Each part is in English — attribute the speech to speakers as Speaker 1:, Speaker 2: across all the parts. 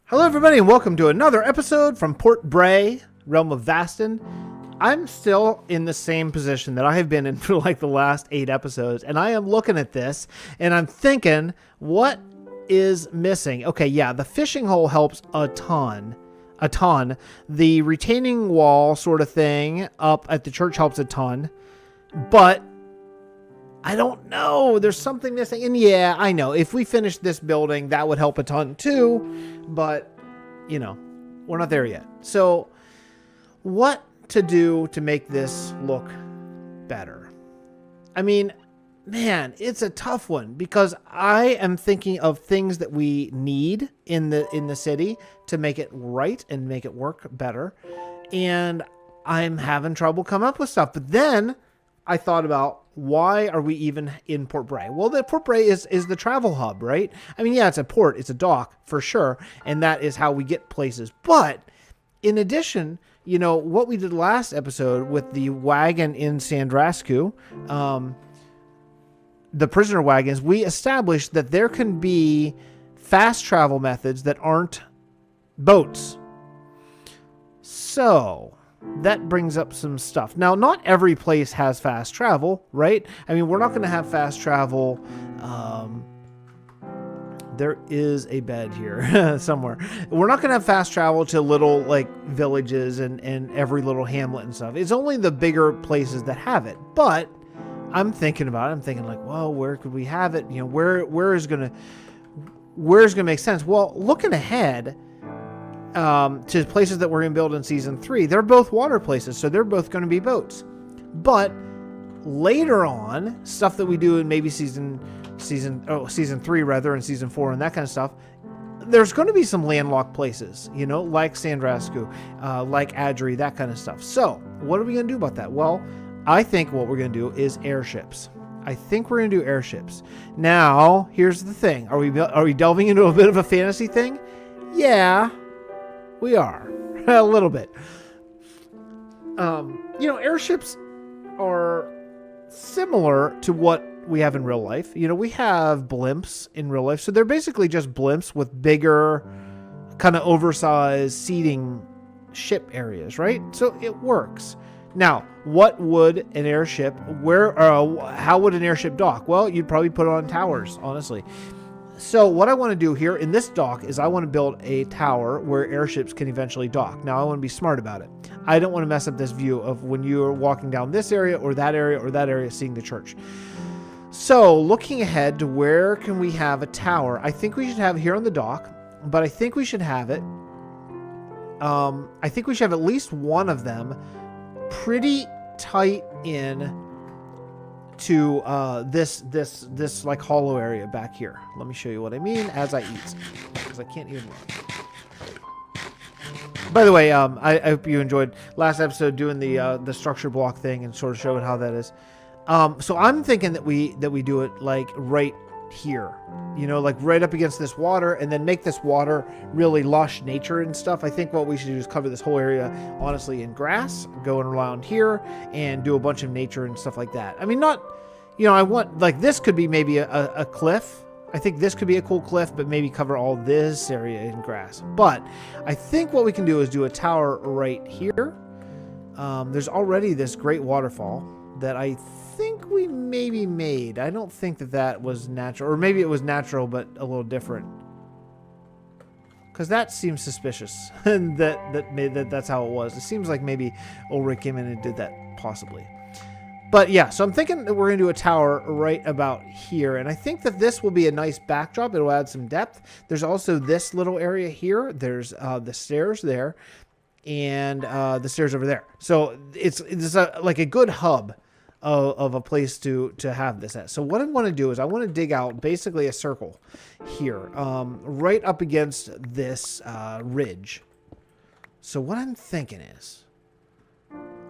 Speaker 1: Hello everybody and welcome to another episode from Port Breigh, realm of Vasten. I'm still in the same position that I have been in for like the last 8 episodes, and I am looking at this and I'm thinking, what is missing? Okay, yeah, the fishing hole helps a ton. The retaining wall sort of thing up at the church helps a ton, but I don't know. There's something missing. And yeah, I know. If we finish this building, that would help a ton too. But, you know, we're not there yet. So what to do to make this look better? I mean, man, it's a tough one because I am thinking of things that we need in the city to make it right and make it work better. And I'm having trouble coming up with stuff. But then I thought about, why are we even in Port Breigh? Well, the Port Breigh is the travel hub, right? I mean, yeah, it's a port, it's a dock for sure, and that is how we get places. But in addition, you know, what we did last episode with the wagon in Sandrasku, the prisoner wagons, we established that there can be fast travel methods that aren't boats. So that brings up some stuff. Now, not every place has fast travel, right? I mean, we're not going to have fast travel. There is a bed here somewhere. We're not going to have fast travel to little like villages and every little hamlet and stuff. It's only the bigger places that have it. But I'm thinking about it. I'm thinking like, well, where could we have it? You know, where's going to make sense? Well, looking ahead to places that we're going to build in season 3, they're both water places, so they're both going to be boats. But later on, stuff that we do in maybe season 3 rather, and season 4 and that kind of stuff, there's going to be some landlocked places, you know, like Sandrasku, like Adri, that kind of stuff. So what are we going to do about that? Well, I think what we're going to do is airships. I think we're going to do airships. Now, here's the thing. Are we delving into a bit of a fantasy thing? Yeah. We are a little bit. You know, airships are similar to what we have in real life. You know, we have blimps in real life. So they're basically just blimps with bigger, kind of oversized seating ship areas, right? So it works. Now, what would an airship, how would an airship dock? Well, you'd probably put it on towers, honestly. So what I want to do here in this dock is I want to build a tower where airships can eventually dock. Now I want to be smart about it. I don't want to mess up this view of when you're walking down this area or that area or that area seeing the church. So looking ahead to where can we have a tower, I think we should have here on the dock, but I think we should have it. I think we should have at least one of them pretty tight in to this like hollow area back here. Let me show you what I mean as I eat, because I can't even run. By the way, I hope you enjoyed last episode doing the structure block thing and sort of showing how that is. So I'm thinking that we do it like right here, you know, like right up against this water, and then make this water really lush nature and stuff. I think what we should do is cover this whole area honestly in grass, going around here and do a bunch of nature and stuff like that. I mean, not, you know, I want like this could be maybe a cliff. I think this could be a cool cliff, but maybe cover all this area in grass. But I think what we can do is do a tower right here. There's already this great waterfall that I think we maybe made. I don't think that was natural, or maybe it was natural but a little different, because that seems suspicious. And that's how it was. It seems like maybe Ulrich came in and did that possibly. But yeah, so I'm thinking that we're gonna do a tower right about here, and I think that this will be a nice backdrop. It'll add some depth. There's also this little area here. There's the stairs there, and the stairs over there. So it's like a good hub of a place to have this at. So what I want to do is I want to dig out basically a circle here, right up against this ridge. So what I'm thinking is,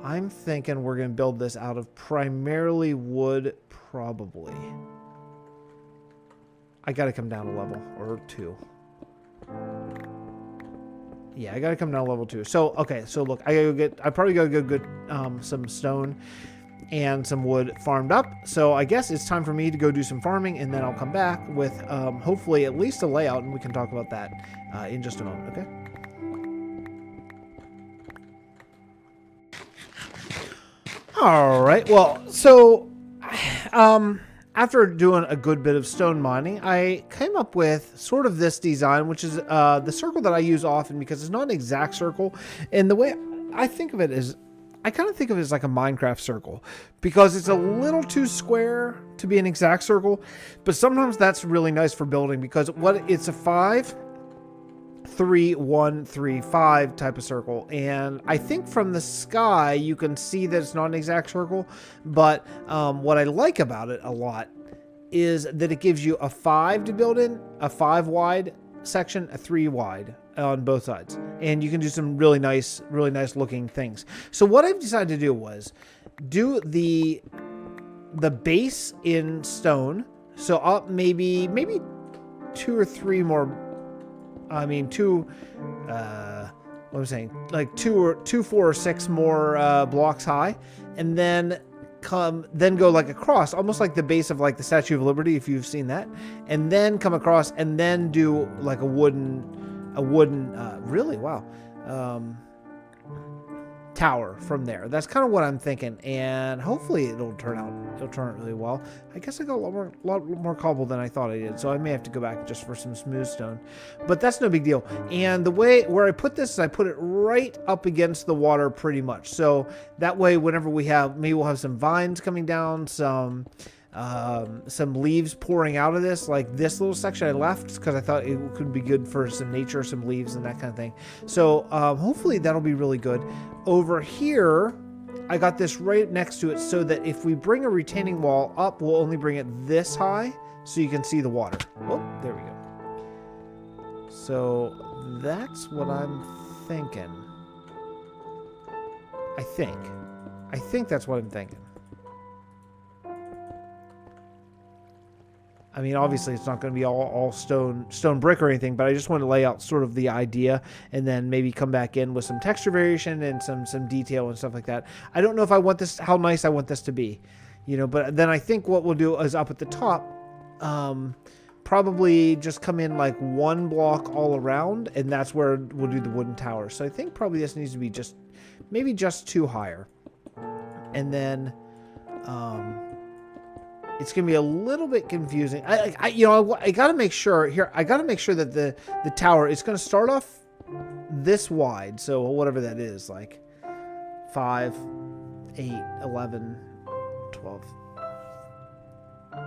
Speaker 1: we're going to build this out of primarily wood, probably. I got to come down a level or 2. Yeah, I got to come down a level 2. So, okay, so look, I probably got to go get some stone. and some wood farmed up. So I guess it's time for me to go do some farming, and then I'll come back with hopefully at least a layout, and we can talk about that in just a moment, okay? All right, well, so after doing a good bit of stone mining, I came up with sort of this design, which is the circle that I use often because it's not an exact circle. And the way I think of it is, I kind of think of it as like a Minecraft circle because it's a little too square to be an exact circle. But sometimes that's really nice for building because it's a 5, 3, 1, 3, 5 type of circle. And I think from the sky you can see that it's not an exact circle, but what I like about it a lot is that it gives you a 5 to build in, a 5 wide section, a 3 wide on both sides, and you can do some really nice looking things. So what I've decided to do was do the base in stone, so up maybe 2 or 3 more. I mean, what am I saying? Like 4 or 6 more blocks high, and then go like across, almost like the base of like the Statue of Liberty, if you've seen that, and then come across, and then do like a wooden, really, wow, tower from there. That's kind of what I'm thinking, and hopefully it'll turn out really well. I guess I got a lot more cobble than I thought I did, so I may have to go back just for some smooth stone, but that's no big deal. And the way where I put this is I put it right up against the water pretty much, so that way whenever maybe we'll have some vines coming down, some leaves pouring out of this, like this little section I left because I thought it could be good for some nature, some leaves and that kind of thing. So hopefully that'll be really good. Over here, I got this right next to it so that if we bring a retaining wall up, we'll only bring it this high so you can see the water. Oh, there we go. So that's what I'm thinking. I think that's what I'm thinking. I mean, obviously, it's not going to be all stone brick or anything, but I just want to lay out sort of the idea and then maybe come back in with some texture variation and some detail and stuff like that. I don't know if I want this, how nice I want this to be, but then I think what we'll do is up at the top, probably just come in like 1 block all around, and that's where we'll do the wooden tower. So I think probably this needs to be maybe just 2 higher. And then, it's going to be a little bit confusing. I got to make sure here. I got to make sure that the tower is going to start off this wide. So whatever that is, like 5, 8, 11, 12,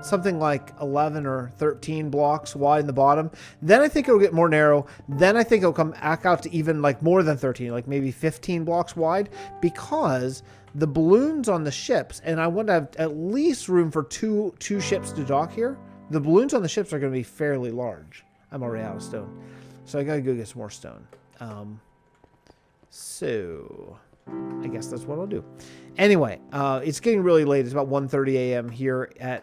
Speaker 1: something like 11 or 13 blocks wide in the bottom. Then I think it'll get more narrow. Then I think it'll come back out to even like more than 13, like maybe 15 blocks wide, because the balloons on the ships, and I want to have at least room for two ships to dock here. The balloons on the ships are going to be fairly large. I'm already out of stone, so I got to go get some more stone. So I guess that's what I'll do. Anyway, it's getting really late. It's about 1:30 a.m. here at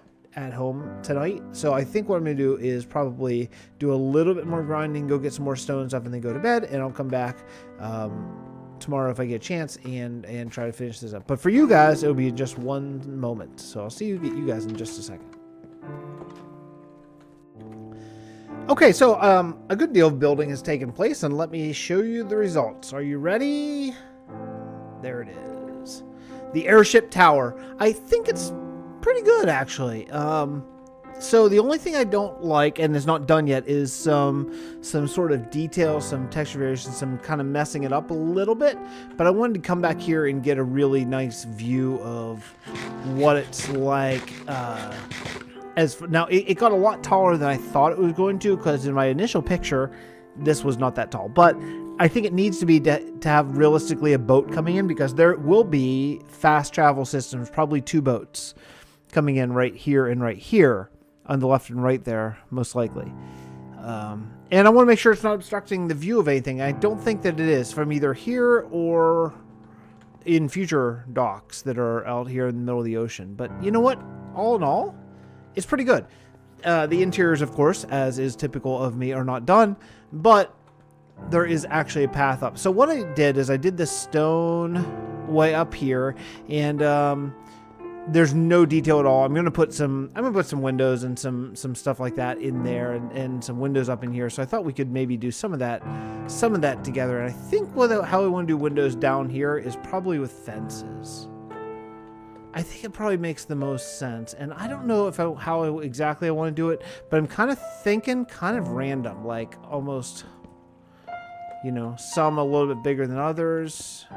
Speaker 1: home tonight. So I think what I'm going to do is probably do a little bit more grinding, go get some more stone stuff, and then go to bed, and I'll come back tomorrow if I get a chance and try to finish this up. But for you guys, it'll be just one moment. So I'll see you guys in just a second. Okay, so a good deal of building has taken place, and let me show you the results. Are you ready? There it is. The Airship Tower. I think it's pretty good, actually. So the only thing I don't like, and is not done yet, is some sort of detail, some texture variation, some kind of messing it up a little bit. But I wanted to come back here and get a really nice view of what it's like. Now, it got a lot taller than I thought it was going to, because in my initial picture, this was not that tall. But I think it needs to be to have realistically a boat coming in, because there will be fast travel systems, probably 2 boats coming in right here and right here. On the left and right there, most likely. And I want to make sure it's not obstructing the view of anything. I don't think that it is, from either here or in future docks that are out here in the middle of the ocean. But you know what? All in all, it's pretty good. The interiors, of course, as is typical of me, are not done, but there is actually a path up. So what I did is I did this stone way up here, and there's no detail at all. I'm gonna put some windows and some stuff like that in there, and some windows up in here. So I thought we could maybe do some of that together. And I think how we want to do windows down here is probably with fences. I think it probably makes the most sense. And I don't know how exactly I want to do it, but I'm kind of thinking kind of random, like almost, you know, some a little bit bigger than others.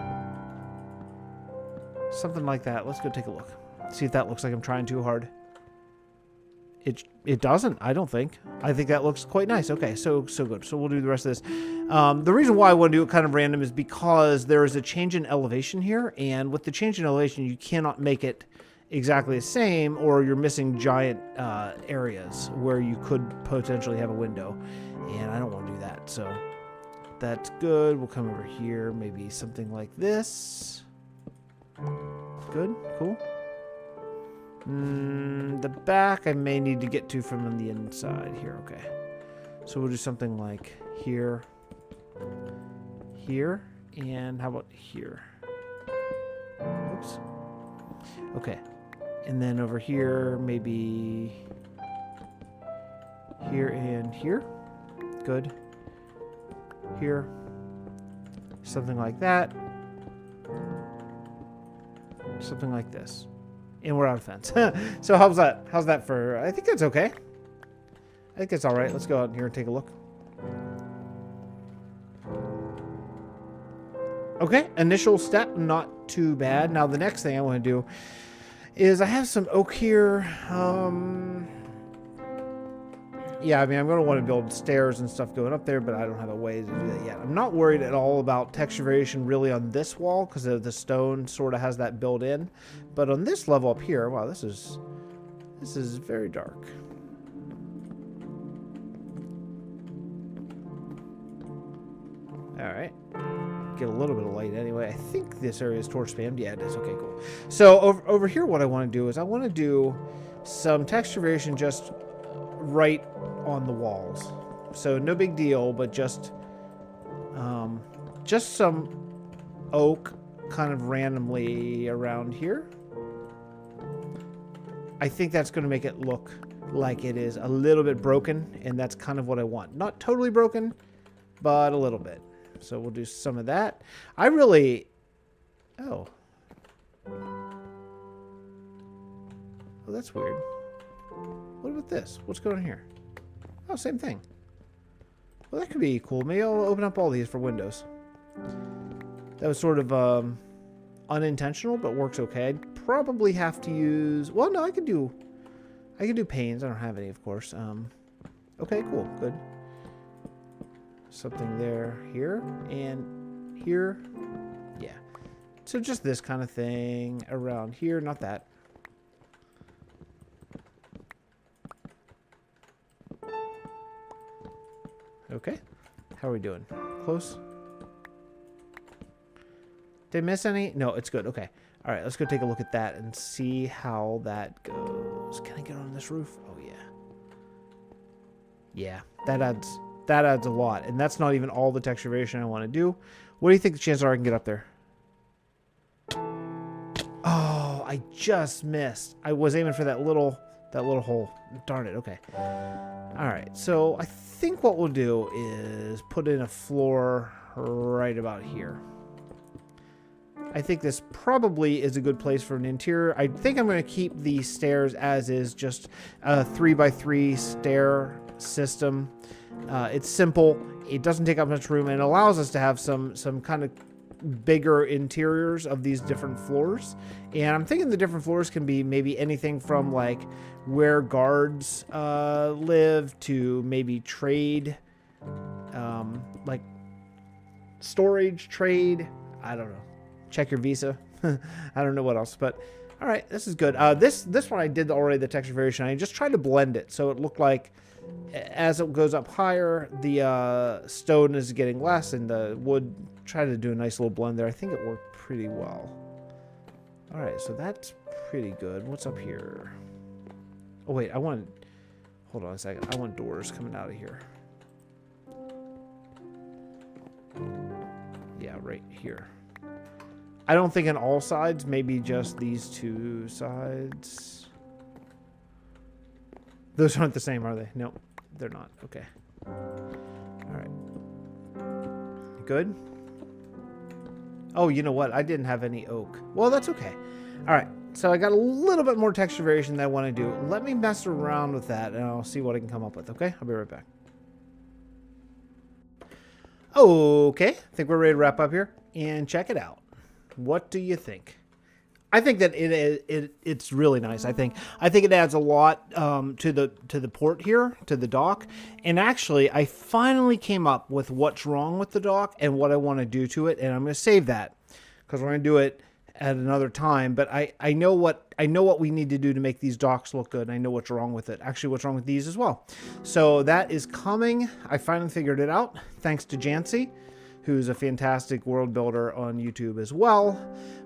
Speaker 1: Something like that. Let's go take a look. See if that looks like I'm trying too hard. It doesn't, I don't think. I think that looks quite nice. Okay, so good. So we'll do the rest of this. The reason why I want to do it kind of random is because there is a change in elevation here, and with the change in elevation, you cannot make it exactly the same, or you're missing giant areas where you could potentially have a window, and I don't want to do that. So that's good. We'll come over here, maybe something like this. Good, cool. The back I may need to get to from on the inside here. Okay, so we'll do something like here, here, and how about here? Oops. Okay, and then over here, maybe here and here. Good. Here, something like that. Something like this. And we're out of fence. So how's that? How's that for... I think that's okay. I think it's all right. Let's go out here and take a look. Okay, initial step, not too bad. Now the next thing I want to do is I have some oak here. Yeah, I mean, I'm going to want to build stairs and stuff going up there, but I don't have a way to do that yet. I'm not worried at all about texture variation really on this wall because the stone sort of has that built in. But on this level up here, wow, this is very dark. All right. Get a little bit of light anyway. I think this area is torch spammed. Yeah, it is. Okay, cool. So over here, what I want to do is I want to do some texture variation just right on the walls. So no big deal, but just some oak kind of randomly around here. I think that's going to make it look like it is a little bit broken, and that's kind of what I want. Not totally broken, but a little bit. So we'll do some of that. I really... Oh. Oh, that's weird. What about this? What's going on here? Oh, same thing. Well, that could be cool. Maybe I'll open up all these for windows. That was sort of unintentional, but works okay. I'd probably have to use... Well, no, I could do panes. I don't have any, of course. Okay, cool. Good. Something there, here, and here. Yeah. So just this kind of thing around here. Not that. Okay. How are we doing? Close? Did I miss any? No, it's good. Okay. All right, let's go take a look at that and see how that goes. Can I get on this roof? Oh, yeah. Yeah, that adds a lot. And that's not even all the texture variation I want to do. What do you think the chances are I can get up there? Oh, I just missed. I was aiming for that little hole. Darn it. Okay. All right. So I think what we'll do is put in a floor right about here. I think this probably is a good place for an interior. I think I'm going to keep the stairs as is, just a 3x3 stair system. It's simple. It doesn't take up much room and allows us to have some kind of bigger interiors of these different floors. And I'm thinking the different floors can be maybe anything from like where guards live to maybe trade, like storage, trade. I don't know. Check your visa. I don't know what else, but all right, this is good. This one I did already, the texture variation. I just tried to blend it so it looked like as it goes up higher, the stone is getting less and the wood. Try to do a nice little blend there. I think it worked pretty well. All right, so that's pretty good. What's up here? Oh wait, hold on a second. I want doors coming out of here. Yeah, right here. I don't think on all sides, maybe just these two sides. Those aren't the same, are they? No, they're not. Okay. All right. Good. Oh, you know what? I didn't have any oak. Well, that's okay. All right. So I got a little bit more texture variation that I want to do. Let me mess around with that, and I'll see what I can come up with, okay? I'll be right back. Okay. I think we're ready to wrap up here. And check it out. What do you think? I think that it's really nice. I think it adds a lot to the port here, to the dock. And actually, I finally came up with what's wrong with the dock and what I want to do to it. And I'm going to save that because we're going to do it at another time. But I know what we need to do to make these docks look good. And I know what's wrong with it. Actually, what's wrong with these as well. So that is coming. I finally figured it out. Thanks to Jancy, who's a fantastic world builder on YouTube as well.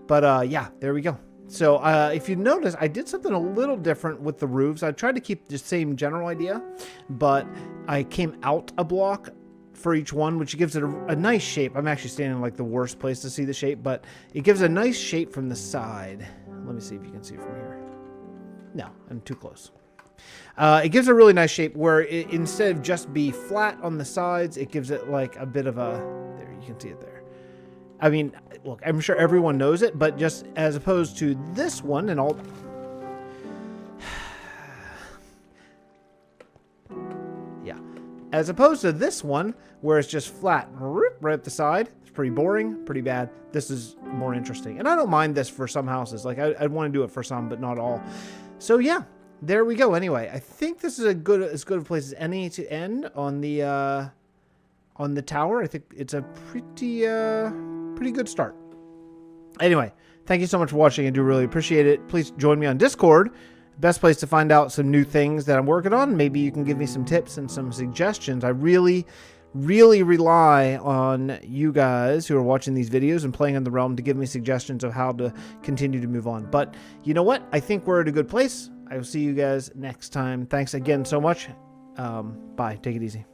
Speaker 1: But yeah, there we go. So if you notice, I did something a little different with the roofs. I tried to keep the same general idea, but I came out a block for each one, which gives it a nice shape. I'm actually standing in like the worst place to see the shape, but it gives a nice shape from the side. Let me see if you can see from here. No, I'm too close. It gives a really nice shape where instead of just be flat on the sides, it gives it like a bit of a, there, you can see it there. I mean, look, I'm sure everyone knows it, but just as opposed to this one and all. Yeah. As opposed to this one, where it's just flat right up the side. It's pretty boring, pretty bad. This is more interesting. And I don't mind this for some houses. Like, I'd want to do it for some, but not all. So, yeah. There we go. Anyway, I think this is as good a place as any to end on the tower. I think it's a pretty good start. Anyway, thank you so much for watching. I do really appreciate it. Please join me on Discord. Best place to find out some new things that I'm working on. Maybe you can give me some tips and some suggestions. I really rely on you guys who are watching these videos and playing in the realm to give me suggestions of how to continue to move on. But you know what? I think we're at a good place. I will see you guys next time. Thanks again so much. Bye. Take it easy.